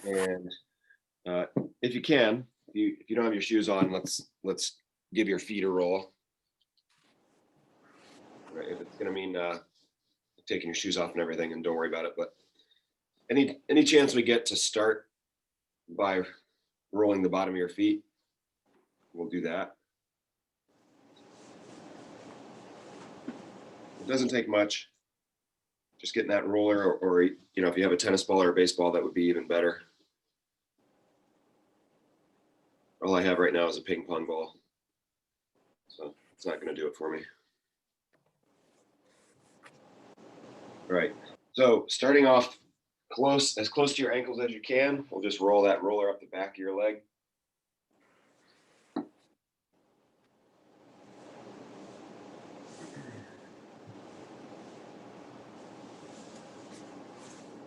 And if you can, if you don't have your shoes on, let's give your feet a roll. Right, if it's going to mean taking your shoes off and everything, and don't worry about it. But any chance we get to start by rolling the bottom of your feet, we'll do that. It doesn't take much. Just getting that roller, or if you have a tennis ball or a baseball, that would be even better. All I have right now is a ping pong ball, so it's not going to do it for me. All right, so starting off as close to your ankles as you can, we'll just roll that roller up the back of your leg.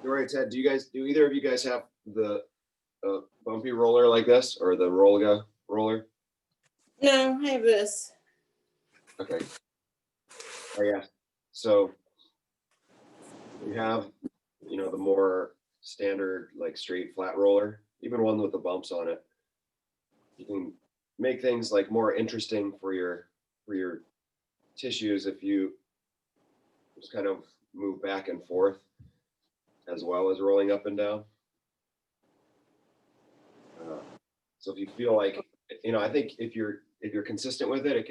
All right, Ted, do either of you guys have the bumpy roller like this, or the Rolga roller? No, I have this. Okay. Oh yeah. So you have, the more standard, like straight flat roller, even one with the bumps on it. You can make things like more interesting for your tissues if you just kind of move back and forth as well as rolling up and down. So if you feel like, I think if you're consistent with it,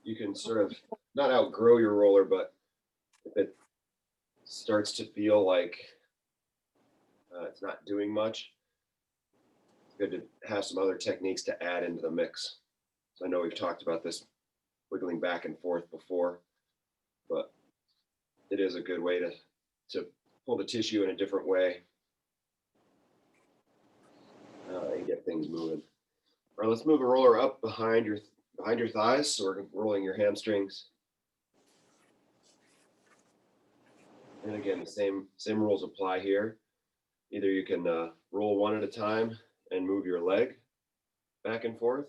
you can sort of not outgrow your roller, but if it starts to feel like it's not doing much, it's good to have some other techniques to add into the mix. So I know we've talked about this wiggling back and forth before, but it is a good way to pull the tissue in a different way and get things moving. All right, let's move a roller up behind your thighs. So we're rolling your hamstrings. And again, the same rules apply here. Either you can roll one at a time and move your leg back and forth,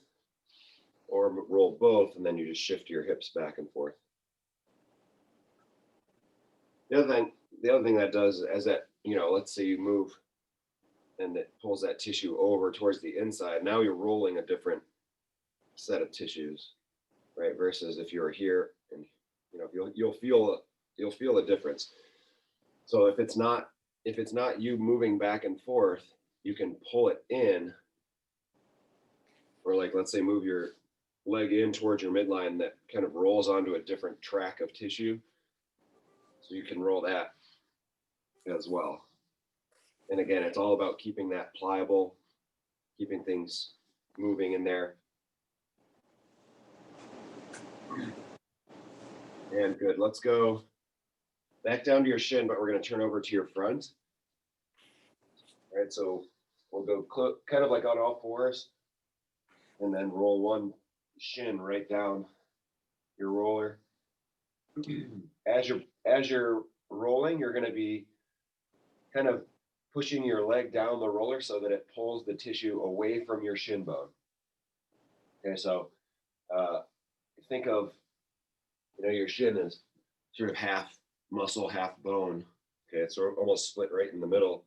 or roll both and then you just shift your hips back and forth. The other thing that does is that, let's say you move and it pulls that tissue over towards the inside. Now you're rolling a different set of tissues, right? Versus if you're here, and you'll feel a difference. So if it's not you moving back and forth, you can pull it in, or like, let's say, move your leg in towards your midline that kind of rolls onto a different track of tissue. So you can roll that as well. And again, it's all about keeping that pliable, keeping things moving in there. And good. Let's go back down to your shin, but we're going to turn over to your front. All right, so we'll go kind of like on all fours, and then roll one shin right down your roller. As you're rolling, you're going to be kind of pushing your leg down the roller so that it pulls the tissue away from your shin bone. Okay, so think of, your shin is sort of half muscle, half bone. Okay, it's sort of almost split right in the middle.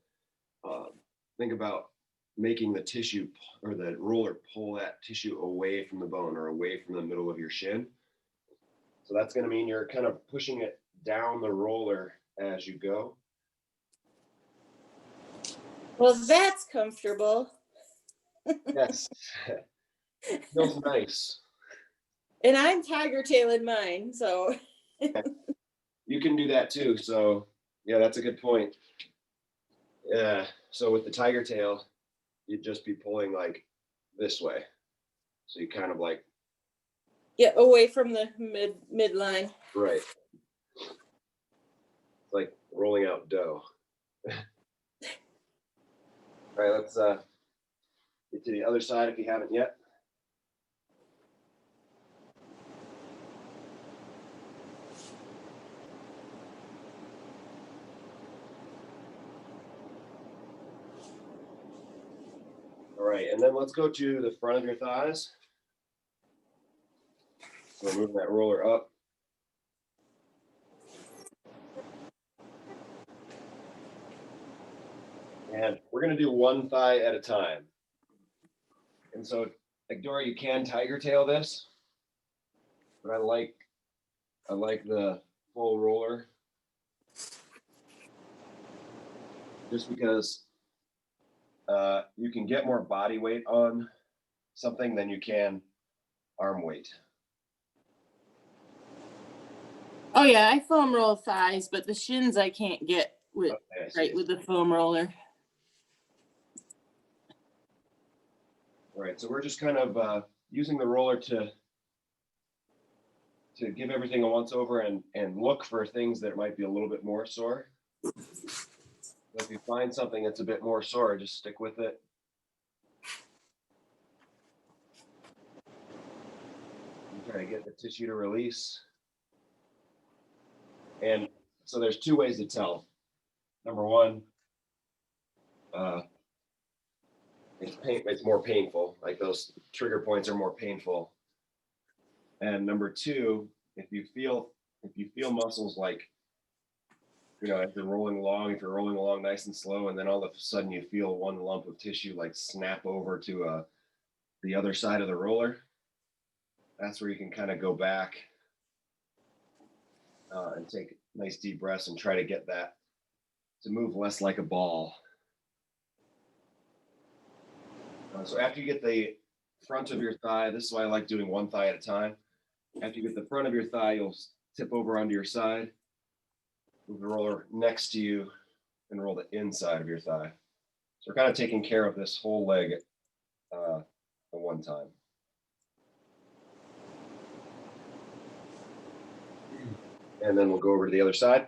Think about making the tissue or the roller pull that tissue away from the bone or away from the middle of your shin. So that's going to mean you're kind of pushing it down the roller as you go. Well, that's comfortable. Yes. Feels nice. And I'm tiger tailing mine, so. You can do that too. So yeah, that's a good point. Yeah. So with the tiger tail, you'd just be pulling like this way. So you kind of like. Yeah, away from the midline. Right. It's like rolling out dough. All right, let's get to the other side if you haven't yet. All right, and then let's go to the front of your thighs. So we're moving that roller up. And we're gonna do one thigh at a time. And so, like Dora, you can tiger tail this, but I like the full roller just because you can get more body weight on something than you can arm weight. Oh yeah, I foam roll thighs, but the shins I can't get with Okay, right with the foam roller. All right, so we're just kind of using the roller to give everything a once over and look for things that might be a little bit more sore. So if you find something that's a bit more sore, just stick with it. And try to get the tissue to release. And so there's two ways to tell. Number one, it's more painful. Like those trigger points are more painful. And number two, if you feel muscles like, you know, if you're rolling along nice and slow, and then all of a sudden you feel one lump of tissue like snap over to the other side of the roller, that's where you can kind of go back and take nice deep breaths and try to get that to move less like a ball. So after you get the front of your thigh, this is why I like doing one thigh at a time. After you get the front of your thigh, you'll tip over onto your side, move the roller next to you, and roll the inside of your thigh. So we're kind of taking care of this whole leg at one time. And then we'll go over to the other side.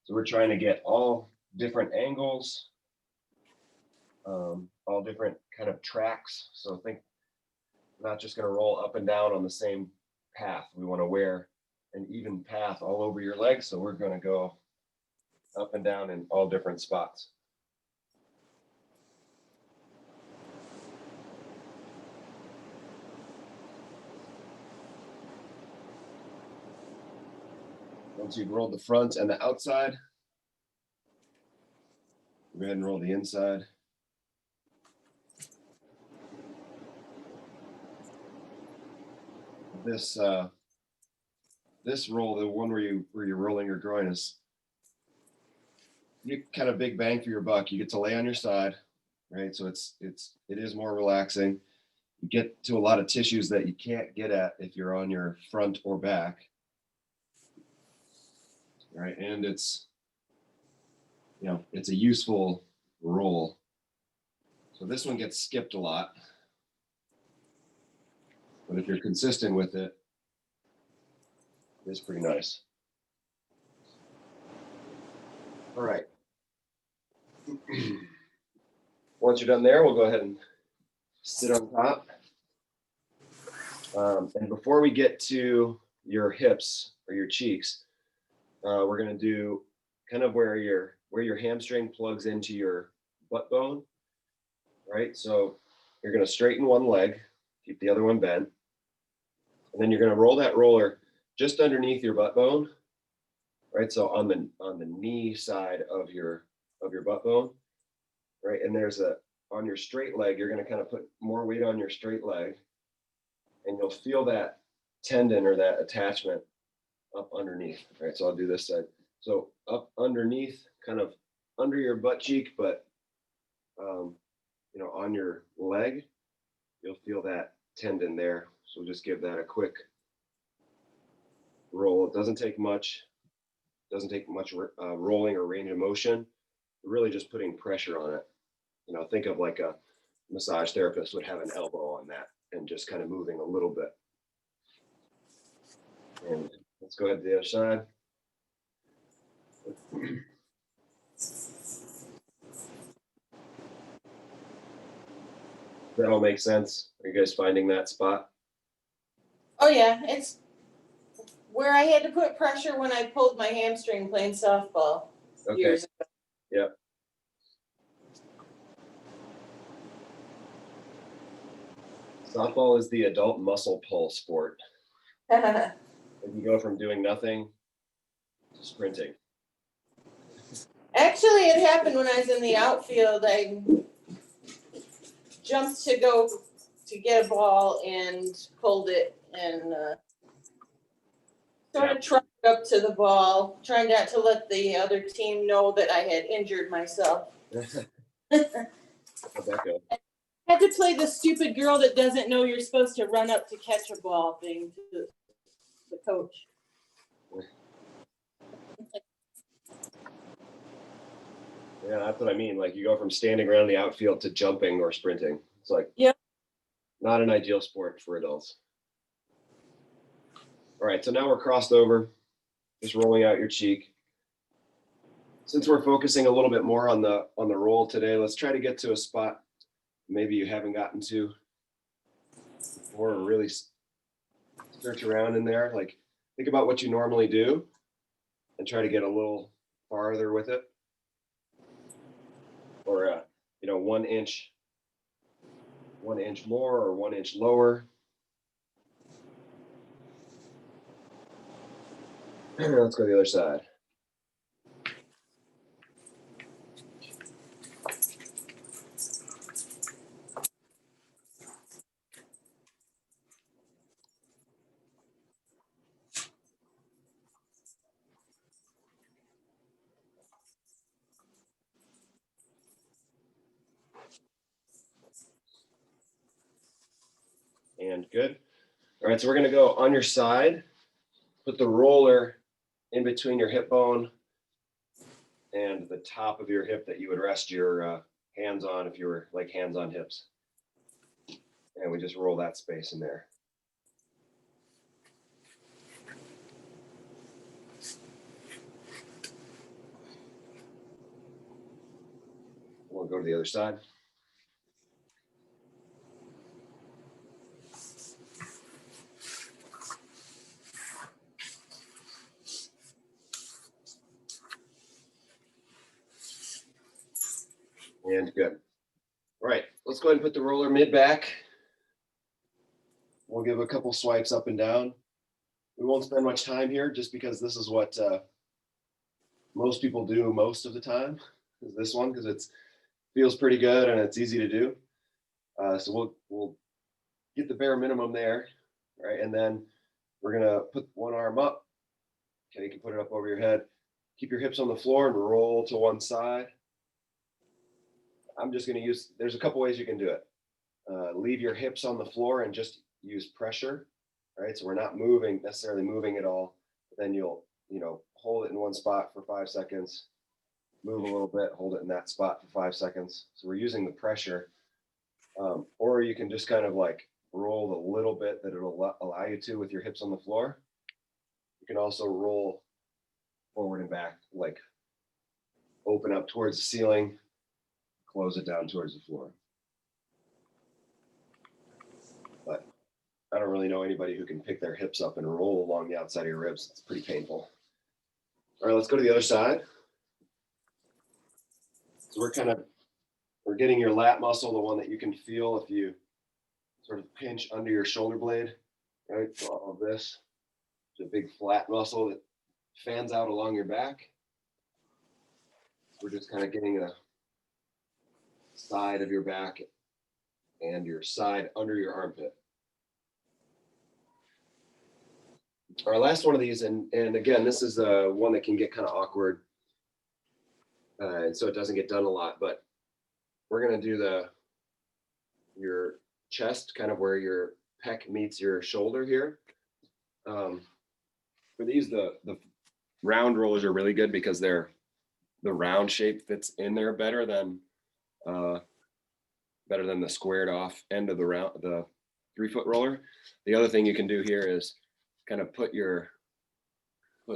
So we're trying to get all different angles, all different kind of tracks. So think we're not just going to roll up and down on the same path. We want to wear an even path all over your legs. So we're going to go up and down in all different spots. Once you've rolled the front and the outside, go ahead and roll the inside. This roll, the one where you're rolling your groin, is you kind of big bang for your buck. You get to lay on your side, right? So it is more relaxing. You get to a lot of tissues that you can't get at if you're on your front or back, right? And it's a useful roll. So this one gets skipped a lot, but if you're consistent with it, it's pretty nice. All right. Once you're done there, we'll go ahead and sit on top. And before we get to your hips or your cheeks, we're going to do kind of where your hamstring plugs into your butt bone, right? So you're going to straighten one leg, keep the other one bent, and then you're going to roll that roller just underneath your butt bone, right? So on the knee side of your butt bone, right? And on your straight leg, you're going to kind of put more weight on your straight leg, and you'll feel that tendon or that attachment up underneath, right? So I'll do this side. So up underneath, kind of under your butt cheek, but on your leg, you'll feel that tendon there. So just give that a quick roll. It doesn't take much. Rolling or range of motion. You're really just putting pressure on it. Think of like a massage therapist would have an elbow on that and just kind of moving a little bit. And let's go ahead to the other side. That all makes sense? Are you guys finding that spot? Oh yeah, it's where I had to put pressure when I pulled my hamstring playing softball Okay. years ago. Yeah. Softball is the adult muscle pull sport. And you go from doing nothing to sprinting. Actually, it happened when I was in the outfield. I jumped to go to get a ball and pulled it and sort of trotted up to the ball, trying not to let the other team know that I had injured myself. How'd that go? Had to play the stupid girl that doesn't know you're supposed to run up to catch a ball thing to the coach. Yeah, that's what I mean. Like you go from standing around the outfield to jumping or sprinting. It's like not an ideal sport for adults. All right, so now we're crossed over, just rolling out your cheek. Since we're focusing a little bit more on the roll today, let's try to get to a spot maybe you haven't gotten to before, or really search around in there. Like think about what you normally do and try to get a little farther with it. Or 1 inch more or 1 inch lower. Let's go to the other side. And good. All right, so we're gonna go on your side, put the roller in between your hip bone and the top of your hip that you would rest your hands on if you were like hands on hips. And we just roll that space in there. We'll go to the other side. And good. All right, let's go ahead and put the roller mid back. We'll give a couple swipes up and down. We won't spend much time here just because this is what most people do most of the time, is this one, because it feels pretty good and it's easy to do. So we'll get the bare minimum there, right? And then we're gonna put one arm up. Okay, you can put it up over your head. Keep your hips on the floor and roll to one side. I'm just gonna there's a couple ways you can do it. Leave your hips on the floor and just use pressure, right? So we're not necessarily moving at all. But then you'll, hold it in one spot for 5 seconds, move a little bit, hold it in that spot for 5 seconds. So we're using the pressure. Or you can just kind of like roll the little bit that it'll allow you to with your hips on the floor. You can also roll forward and back, like open up towards the ceiling, close it down towards the floor. But I don't really know anybody who can pick their hips up and roll along the outside of your ribs. It's pretty painful. All right, let's go to the other side. So we're getting your lat muscle, the one that you can feel if you sort of pinch under your shoulder blade, right? So all of this, it's a big flat muscle that fans out along your back. We're just kind of getting a side of your back and your side under your armpit. Our last one of these, and again, this is one that can get kind of awkward, and so it doesn't get done a lot, but we're going to do your chest, kind of where your pec meets your shoulder here. For these, the round rollers are really good because the round shape fits in there better than the squared off end of the 3-foot roller. The other thing you can do here is kind of put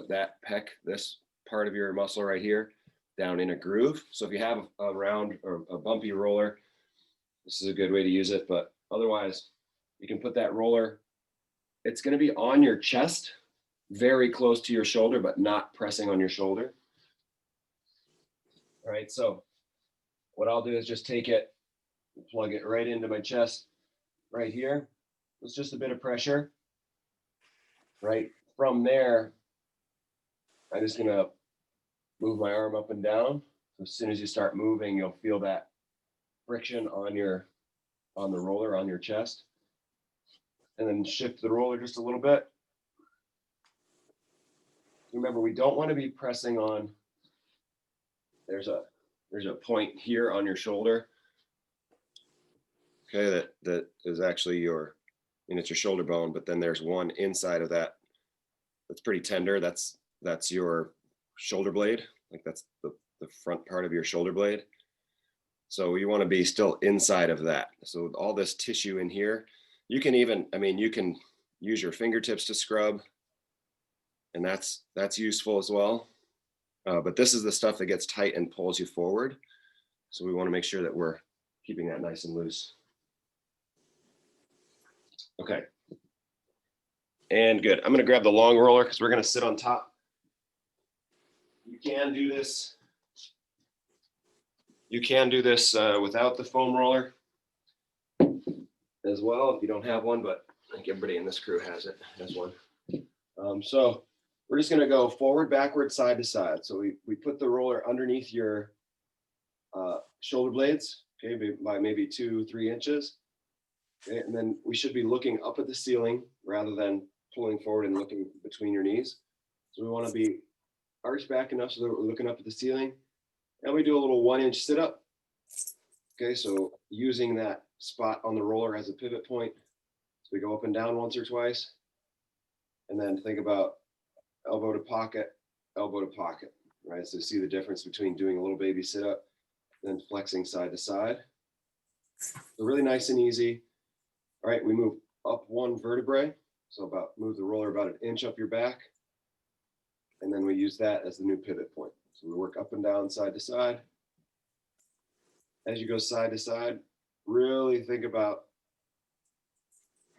that pec, this part of your muscle right here, down in a groove. So if you have a round or a bumpy roller, this is a good way to use it. But otherwise, you can put that roller, it's going to be on your chest, very close to your shoulder, but not pressing on your shoulder. All right, so what I'll do is just take it, plug it right into my chest, right here. It's just a bit of pressure. Right from there, I'm just gonna move my arm up and down. As soon as you start moving, you'll feel that friction on the roller on your chest. And then shift the roller just a little bit. Remember, we don't want to be pressing on. There's a point here on your shoulder. Okay, that is actually it's your shoulder bone, but then there's one inside of that that's pretty tender. That's your shoulder blade. Like that's the front part of your shoulder blade. So you want to be still inside of that. So with all this tissue in here, you can use your fingertips to scrub, and that's useful as well. But this is the stuff that gets tight and pulls you forward. So we want to make sure that we're keeping that nice and loose. Okay. And good. I'm going to grab the long roller because we're going to sit on top. You can do this. You can do this without the foam roller as well if you don't have one, but I think everybody in this crew has one. So we're just going to go forward, backward, side to side. So we put the roller underneath your shoulder blades, okay, by maybe 2-3 inches. Okay, and then we should be looking up at the ceiling rather than pulling forward and looking between your knees. So we want to be arched back enough so that we're looking up at the ceiling. And we do a little 1-inch sit up. Okay, so using that spot on the roller as a pivot point. So we go up and down once or twice. And then think about elbow to pocket, right? So see the difference between doing a little baby sit up and then flexing side to side. So really nice and easy. All right, we move up one vertebrae. So move the roller about 1 inch up your back. And then we use that as the new pivot point. So we work up and down, side to side. As you go side to side, really think about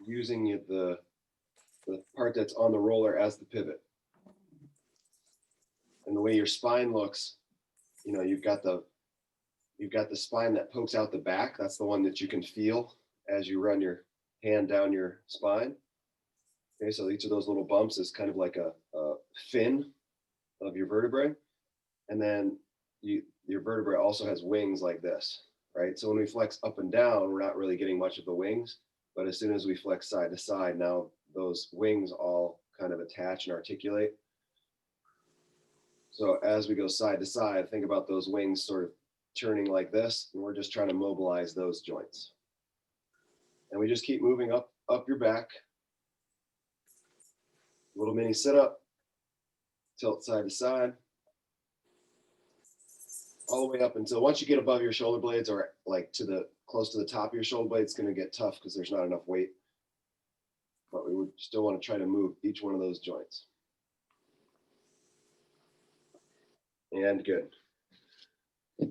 using the part that's on the roller as the pivot. And the way your spine looks, you've got the spine that pokes out the back. That's the one that you can feel as you run your hand down your spine. Okay, so each of those little bumps is kind of like a fin of your vertebrae. And then your vertebrae also has wings like this, right? So when we flex up and down, we're not really getting much of the wings. But as soon as we flex side to side, now those wings all kind of attach and articulate. So as we go side to side, think about those wings sort of turning like this, and we're just trying to mobilize those joints. And we just keep moving up your back. Little mini sit up, tilt side to side, all the way up until once you get above your shoulder blades or like close to the top of your shoulder blade, it's going to get tough because there's not enough weight. But we would still want to try to move each one of those joints. And good. All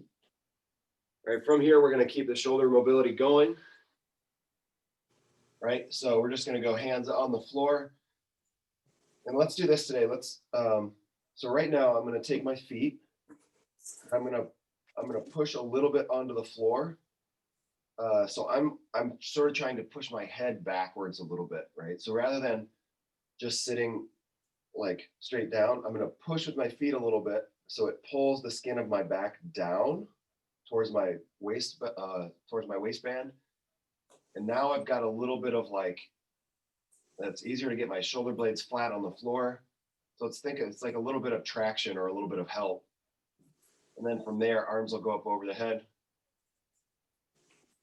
right, from here, we're going to keep the shoulder mobility going. Right, so we're just going to go hands on the floor. And let's do this today. So right now, I'm going to take my feet. I'm going to push a little bit onto the floor. So I'm sort of trying to push my head backwards a little bit, right? So rather than just sitting like straight down, I'm going to push with my feet a little bit so it pulls the skin of my back down towards my waistband. And now I've got a little bit of that's easier to get my shoulder blades flat on the floor. So it's like a little bit of traction or a little bit of help. And then from there, arms will go up over the head.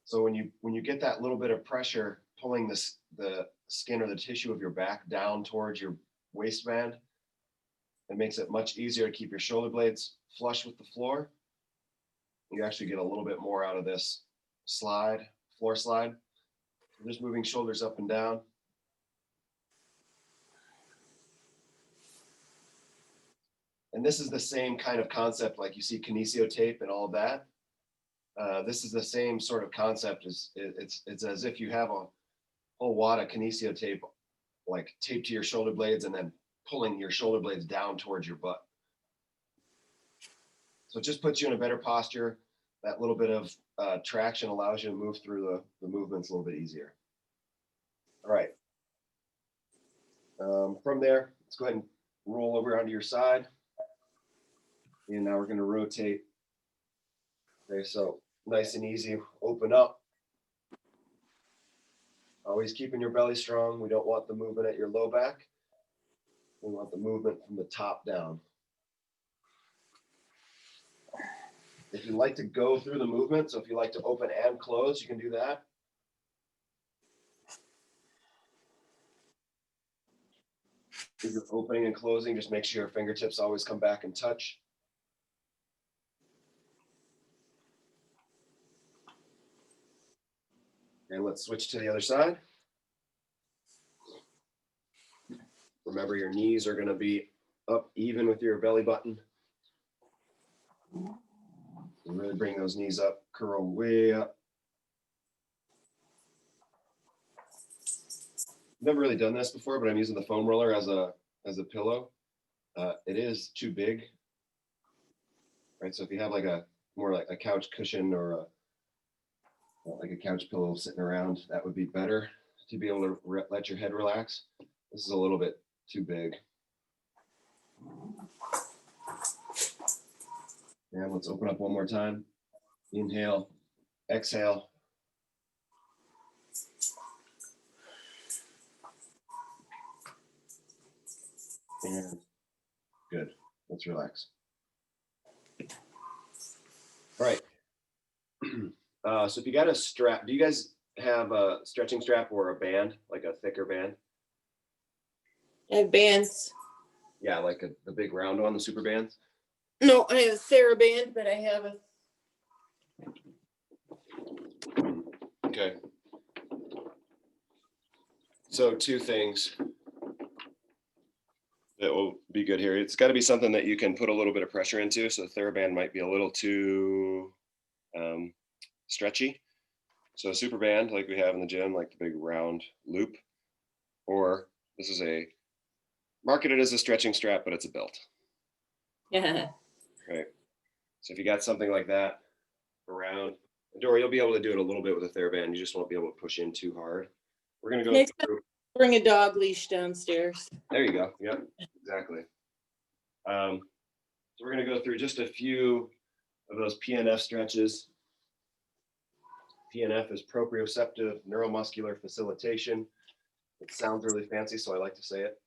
So when you get that little bit of pressure pulling the skin or the tissue of your back down towards your waistband, it makes it much easier to keep your shoulder blades flush with the floor. You actually get a little bit more out of this floor slide. Just moving shoulders up and down. And this is the same kind of concept like you see kinesio tape and all of that. This is the same sort of concept. It's as if you have a whole wad of kinesio tape like taped to your shoulder blades and then pulling your shoulder blades down towards your butt. So it just puts you in a better posture. That little bit of traction allows you to move through the movements a little bit easier. All right. From there, let's go ahead and roll over onto your side. And now we're going to rotate. Okay, so nice and easy. Open up. Always keeping your belly strong. We don't want the movement at your low back. We want the movement from the top down. If you like to go through the movement, so if you like to open and close, you can do that. If you're opening and closing, just make sure your fingertips always come back and touch. And let's switch to the other side. Remember, your knees are going to be up even with your belly button. And really bring those knees up, curl way up. Never really done this before, but I'm using the foam roller as a pillow. It is too big, right? So if you have like a more like a couch cushion or like a couch pillow sitting around, that would be better to be able to let your head relax. This is a little bit too big. And let's open up one more time. Inhale, exhale. And good. Let's relax. All right. So if you got a strap, do you guys have a stretching strap or a band, like a thicker band? I have bands. Yeah, like the big round one, the super bands. No, I have a TheraBand, but I have a. Okay. So two things that will be good here. It's got to be something that you can put a little bit of pressure into. So the TheraBand might be a little too stretchy. So a super band like we have in the gym, like the big round loop, or this is marketed as a stretching strap, but it's a belt. Yeah. Right. So if you got something like that around, Dory, you'll be able to do it a little bit with a TheraBand. You just won't be able to push in too hard. We're going to go through. Bring a dog leash downstairs. There you go. Yep, exactly. So we're going to go through just a few of those PNF stretches. PNF is proprioceptive neuromuscular facilitation. It sounds really fancy, so I like to say it.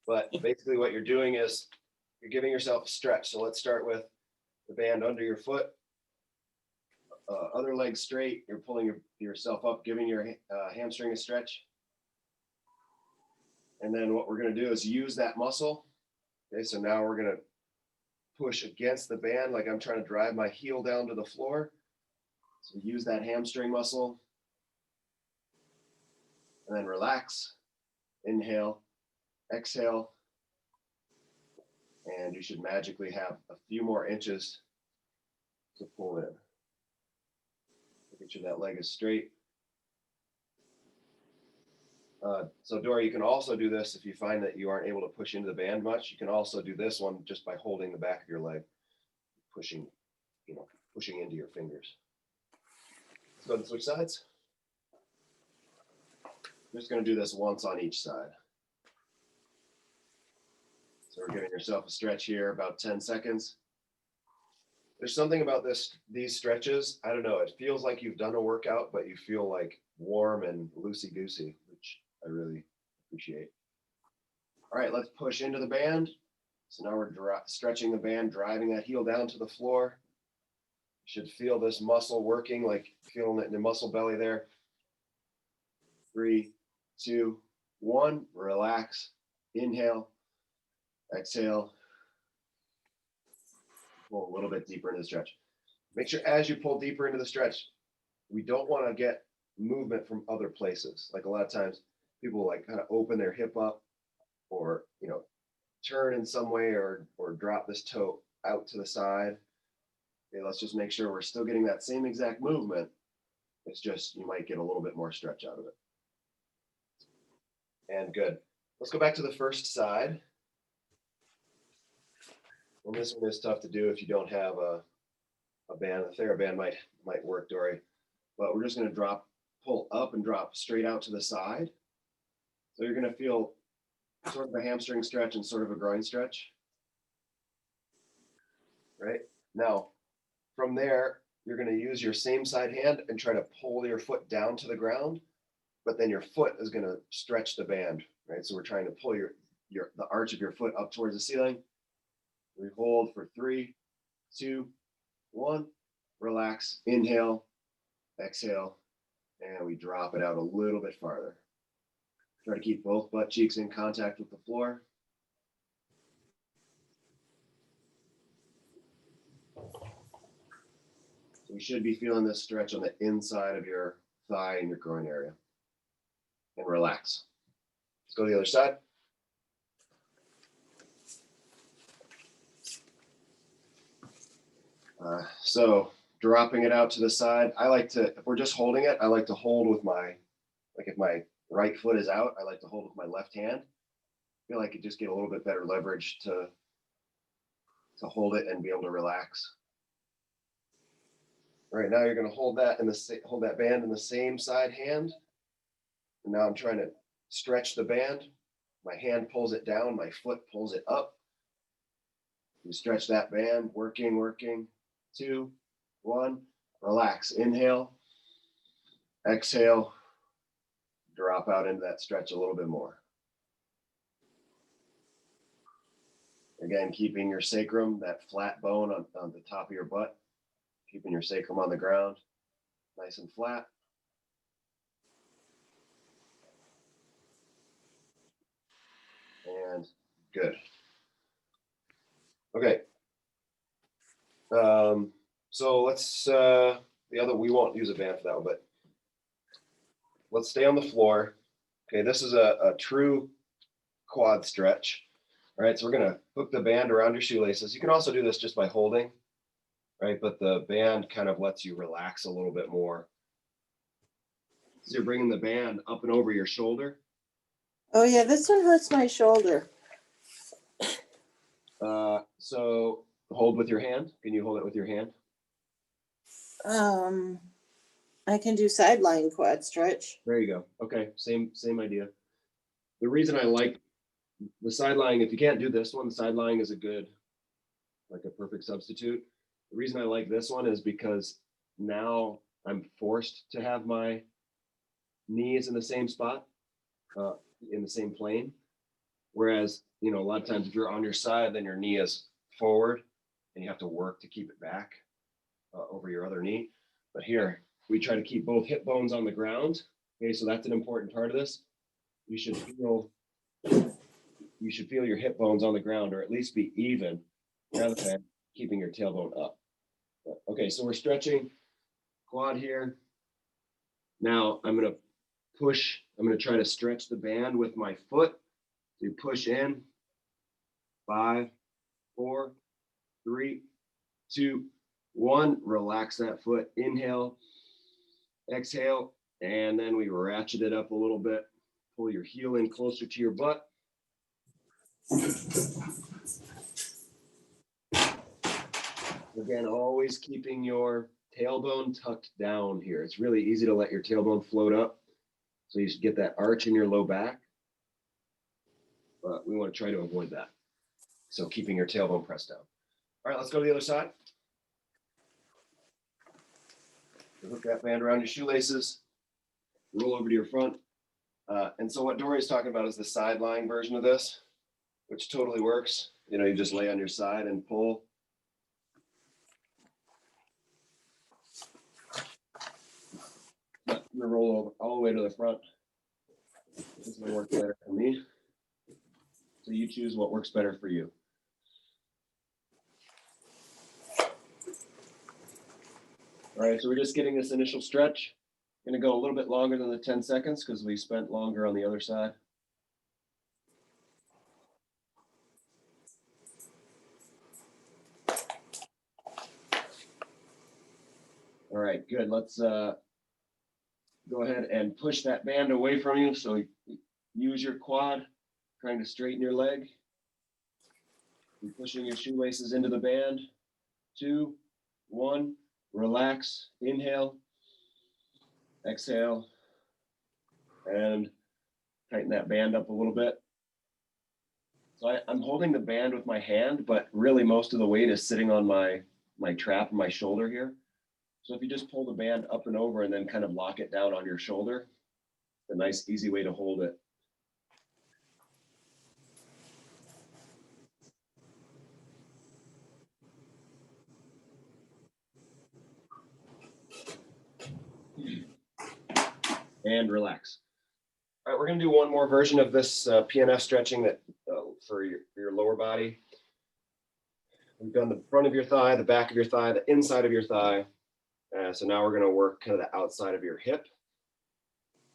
But basically what you're doing is you're giving yourself a stretch. So let's start with the band under your foot, other leg straight. You're pulling yourself up, giving your hamstring a stretch. And then what we're going to do is use that muscle. Okay, so now we're going to push against the band like I'm trying to drive my heel down to the floor. So use that hamstring muscle. And then relax. Inhale, exhale. And you should magically have a few more inches to pull in. Making sure that leg is straight. So Dory, you can also do this if you find that you aren't able to push into the band much. You can also do this one just by holding the back of your leg, pushing into your fingers. Let's go ahead and switch sides. I'm just going to do this once on each side. So we're giving yourself a stretch here, about 10 seconds. There's something about these stretches. I don't know. It feels like you've done a workout, but you feel like warm and loosey-goosey, which I really appreciate. All right, let's push into the band. So now we're stretching the band, driving that heel down to the floor. You should feel this muscle working, like feeling it in the muscle belly there. 3, 2, 1, relax. Inhale, exhale. Pull a little bit deeper into the stretch. Make sure as you pull deeper into the stretch, we don't want to get movement from other places. Like a lot of times people like kind of open their hip up or, turn in some way or drop this toe out to the side. Okay, let's just make sure we're still getting that same exact movement. It's just, you might get a little bit more stretch out of it. And good. Let's go back to the first side. And this one is tough to do if you don't have a band. A TheraBand might work, Dory. But we're just going to drop pull up and drop straight out to the side. So you're gonna feel sort of a hamstring stretch and sort of a groin stretch. Right? Now, from there, you're gonna use your same side hand and try to pull your foot down to the ground, but then your foot is gonna stretch the band, right? So we're trying to pull the arch of your foot up towards the ceiling. We hold for 3, 2, 1, relax, inhale, exhale, and we drop it out a little bit farther. Try to keep both butt cheeks in contact with the floor. So you should be feeling this stretch on the inside of your thigh and your groin area. And relax. Let's go to the other side. So dropping it out to the side, I like to, if we're just holding it, I like to hold with my, like if my right foot is out, I like to hold with my left hand. I feel like you just get a little bit better leverage to hold it and be able to relax. All right, now you're going to hold that band in the same side hand. And now I'm trying to stretch the band. My hand pulls it down, my foot pulls it up. You stretch that band, working. 2, 1, relax. Inhale, exhale, drop out into that stretch a little bit more. Again, keeping your sacrum, that flat bone on the top of your butt, keeping your sacrum on the ground, nice and flat. And good. Okay. So let's, we won't use a band for that one, but let's stay on the floor. Okay, this is a true quad stretch. All right, so we're gonna hook the band around your shoelaces. You can also do this just by holding, right? But the band kind of lets you relax a little bit more. So you're bringing the band up and over your shoulder. Oh yeah, this one hurts my shoulder. So hold with your hand. Can you hold it with your hand? I can do sideline quad stretch. There you go. Okay, same idea. The reason I like the side lying, if you can't do this one, the side lying is like a perfect substitute. The reason I like this one is because now I'm forced to have my knees in the same spot, in the same plane. Whereas, a lot of times if you're on your side, then your knee is forward and you have to work to keep it back over your other knee. But here, we try to keep both hip bones on the ground. Okay, so that's an important part of this. You should feel your hip bones on the ground, or at least be even, rather than keeping your tailbone up. Okay, so we're stretching quad here. Now I'm going to try to stretch the band with my foot. So you push in, 5, 4, 3, 2, 1. Relax that foot. Inhale, exhale, and then we ratchet it up a little bit. Pull your heel in closer to your butt. Again, always keeping your tailbone tucked down here. It's really easy to let your tailbone float up. So you should get that arch in your low back. But we want to try to avoid that. So keeping your tailbone pressed down. All right, let's go to the other side. Hook that band around your shoelaces. Roll over to your front. And so what Dory is talking about is the side lying version of this, which totally works. You just lay on your side and pull. I'm gonna roll over all the way to the front. This is gonna work better for me. So you choose what works better for you. All right, so we're just getting this initial stretch. Gonna go a little bit longer than the 10 seconds because we spent longer on the other side. All right, good. Let's go ahead and push that band away from you. So use your quad, trying to straighten your leg. And pushing your shoelaces into the band. 2, 1, relax, inhale, exhale, And tighten that band up a little bit. So I'm holding the band with my hand, but really most of the weight is sitting on my trap and my shoulder here. So if you just pull the band up and over and then kind of lock it down on your shoulder, it's a nice, easy way to hold it. And relax. All right, we're gonna do one more version of this PNF stretching that for your lower body. We've done the front of your thigh, the back of your thigh, the inside of your thigh. So now we're gonna work kind of the outside of your hip,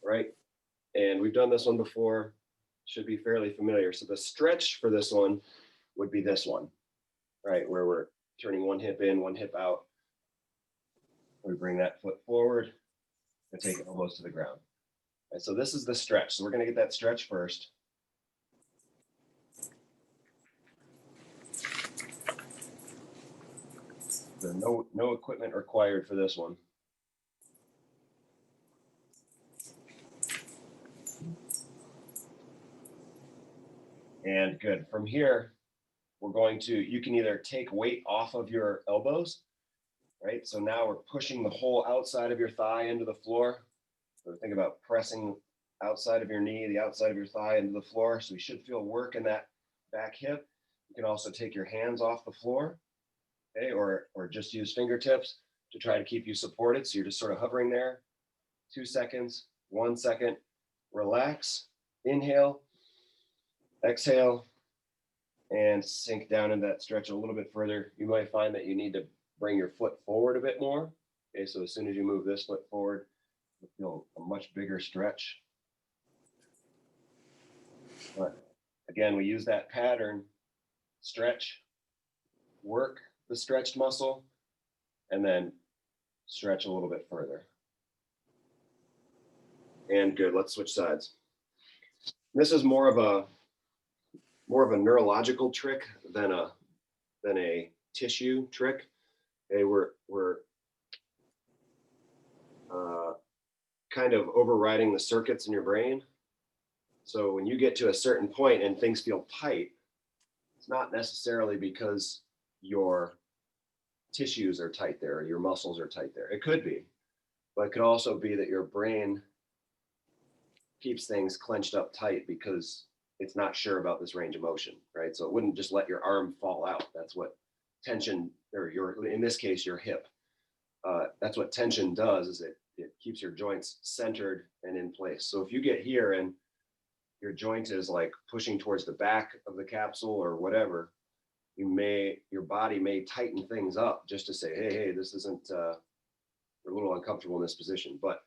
right? And we've done this one before, should be fairly familiar. So the stretch for this one would be this one, right? Where we're turning one hip in, one hip out. We bring that foot forward and take elbows to the ground. And so this is the stretch. So we're gonna get that stretch first. There's no equipment required for this one. And good. From here, we're going to, you can either take weight off of your elbows, right? So now we're pushing the whole outside of your thigh into the floor. So think about pressing outside of your knee, the outside of your thigh into the floor. So you should feel work in that back hip. You can also take your hands off the floor, okay? Or just use fingertips to try to keep you supported. So you're just sort of hovering there. 2 seconds, 1 second, relax, inhale, exhale, and sink down in that stretch a little bit further. You might find that you need to bring your foot forward a bit more. Okay, so as soon as you move this foot forward, you'll feel a much bigger stretch. But again, we use that pattern, stretch, work the stretched muscle, and then stretch a little bit further. And good, let's switch sides. This is more of a neurological trick than a tissue trick. Okay, we're kind of overriding the circuits in your brain. So when you get to a certain point and things feel tight, it's not necessarily because your tissues are tight there, or your muscles are tight there. It could be, but it could also be that your brain keeps things clenched up tight because it's not sure about this range of motion, right? So it wouldn't just let your arm fall out. That's what tension, or in this case, your hip. That's what tension does, is it keeps your joints centered and in place. So if you get here and your joint is like pushing towards the back of the capsule or whatever, your body may tighten things up just to say, hey, this isn't, we're a little uncomfortable in this position. But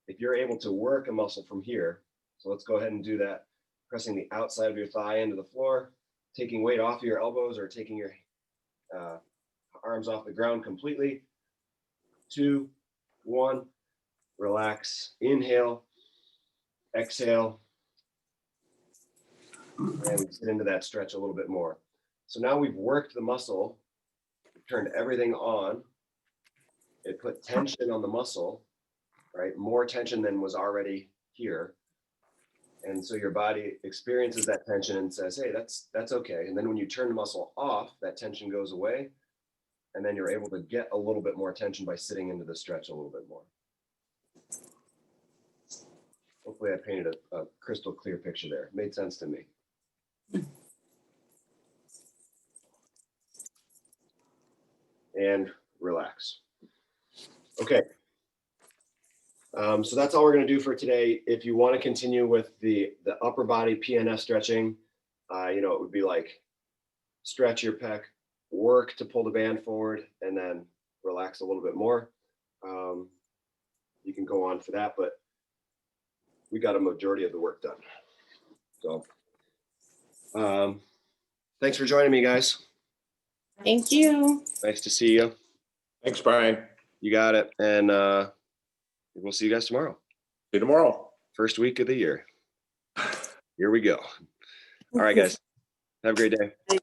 if you're able to work a muscle from here, so let's go ahead and do that, pressing the outside of your thigh into the floor, taking weight off of your elbows or taking your arms off the ground completely. 2, 1, relax, inhale, exhale, and we sit into that stretch a little bit more. So now we've worked the muscle, turned everything on. It put tension on the muscle, right? More tension than was already here. And so your body experiences that tension and says, hey, that's okay. And then when you turn the muscle off, that tension goes away. And then you're able to get a little bit more tension by sitting into the stretch a little bit more. Hopefully I painted a crystal clear picture there. It made sense to me. And relax. Okay. So that's all we're going to do for today. If you want to continue with the upper body PNF stretching, it would be like stretch your pec, work to pull the band forward, and then relax a little bit more. You can go on for that, but we got a majority of the work done. So thanks for joining me, guys. Thank you. Nice to see you. Thanks, Brian. You got it. And we'll see you guys tomorrow. See you tomorrow. First week of the year. Here we go. All right, guys. Have a great day.